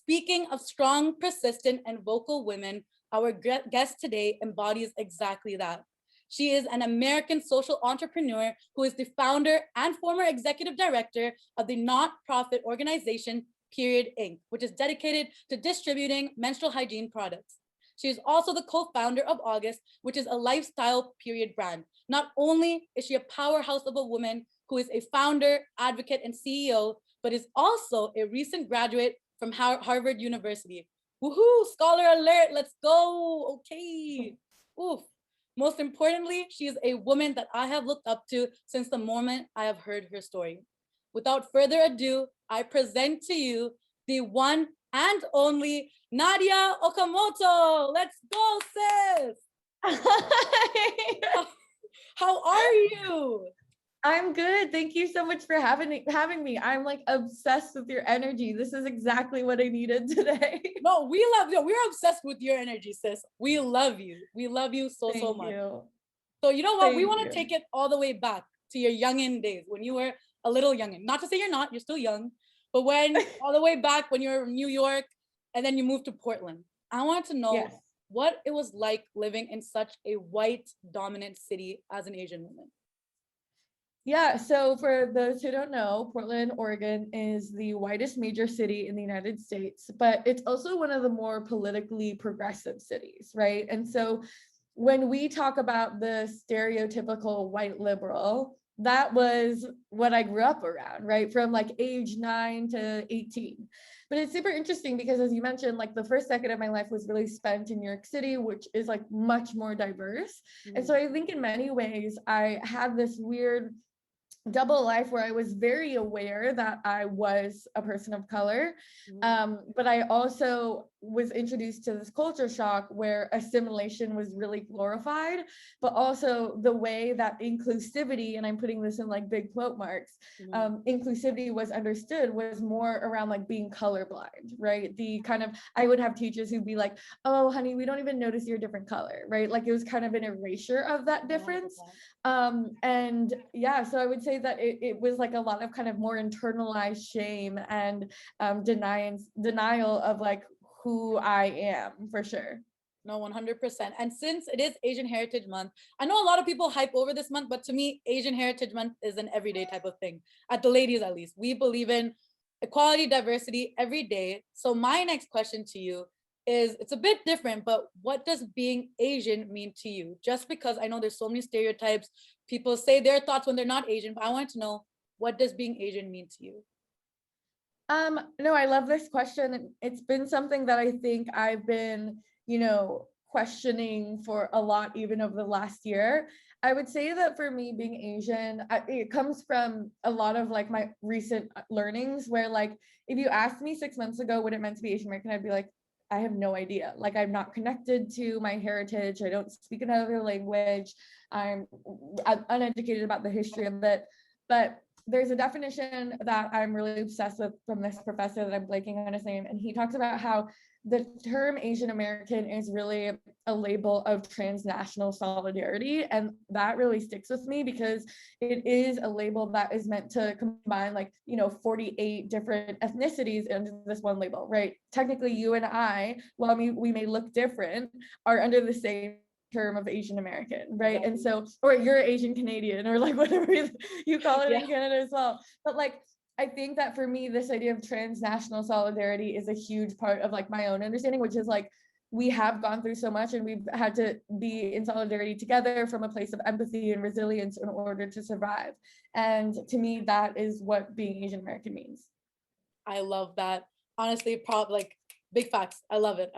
speaking of strong, persistent, and vocal women, our guest today embodies exactly that. She is an American social entrepreneur who is the founder and former executive director of the not-profit organization Period Inc., which is dedicated to distributing menstrual hygiene products. She is also the co-founder of August, which is a lifestyle period brand. Not only is she a powerhouse of a woman who is a founder, advocate, and CEO, but is also a recent graduate from Harvard University. Woohoo, scholar alert, let's go. Okay. Oof. Most importantly, she is a woman that I have looked up to since the moment I have heard her story. Without further ado, I present to you the one and only Nadya Okamoto. Let's go, sis. How are you? I'm good. Thank you so much for having me. I'm like obsessed with your energy. This is exactly what I needed today. No, we love you. We're obsessed with your energy, sis. We love you. We love you so much. So you know what? We want to take it all the way back to your youngin' days when you were a little youngin'. Not to say you're not, you're still young, but when all the way back when you were in New York and then you moved to Portland. I want to know what it was like living in such a white dominant city as an Asian woman. Yeah, so for those who don't know, Portland, Oregon is the whitest major city in the United States, but it's also one of the more politically progressive cities, right? And so when we talk about the stereotypical white liberal, that was what I grew up around, right? From like age 9 to 18. But it's super interesting because, as you mentioned, like the first decade of my life was really spent in New York City, which is like much more diverse. And so I think in many ways, I had this weird double life where I was very aware that I was a person of color, but I also was introduced to this culture shock where assimilation was really glorified, but also the way that inclusivity, and I'm putting this in like big quote marks, inclusivity was understood was more around like being colorblind, right? The kind of, I would have teachers who'd be like, oh honey, we don't even notice you're a different color, right? Like it was kind of an erasure of that difference. And yeah, so I would say that it was like a lot of kind of more internalized shame and denial of like who I am, for sure. No, 100%. And since it is Asian Heritage Month, I know a lot of people hype over this month, but to me, Asian Heritage Month is an everyday type of thing. At the ladies, at least, we believe in equality, diversity every day. So my next question to you is, it's a bit different, but what does being Asian mean to you? Just because I know there's so many stereotypes, people say their thoughts when they're not Asian, but I want to know, what does being Asian mean to you? No, I love this question. It's been something that I think I've been, questioning for a lot, even over the last year. I would say that for me, being Asian, it comes from a lot of like my recent learnings where like, if you asked me 6 months ago what it meant to be Asian American, I'd be like, I have no idea. Like, I'm not connected to my heritage. I don't speak another language. I'm uneducated about the history of it. But there's a definition that I'm really obsessed with from this professor that I'm blanking on his name. And he talks about how the term Asian American is really a label of transnational solidarity. And that really sticks with me because it is a label that is meant to combine 48 different ethnicities under this one label, right? Technically, you and I, while we may look different, are under the same term of Asian American, right? And so, or you're Asian Canadian, or like whatever you call it in Canada as well. But like, I think that for me, this idea of transnational solidarity is a huge part of like my own understanding, which is like, we have gone through so much and we've had to be in solidarity together from a place of empathy and resilience in order to survive. And to me, that is what being Asian American means. I love that. Honestly, like big facts. I love it.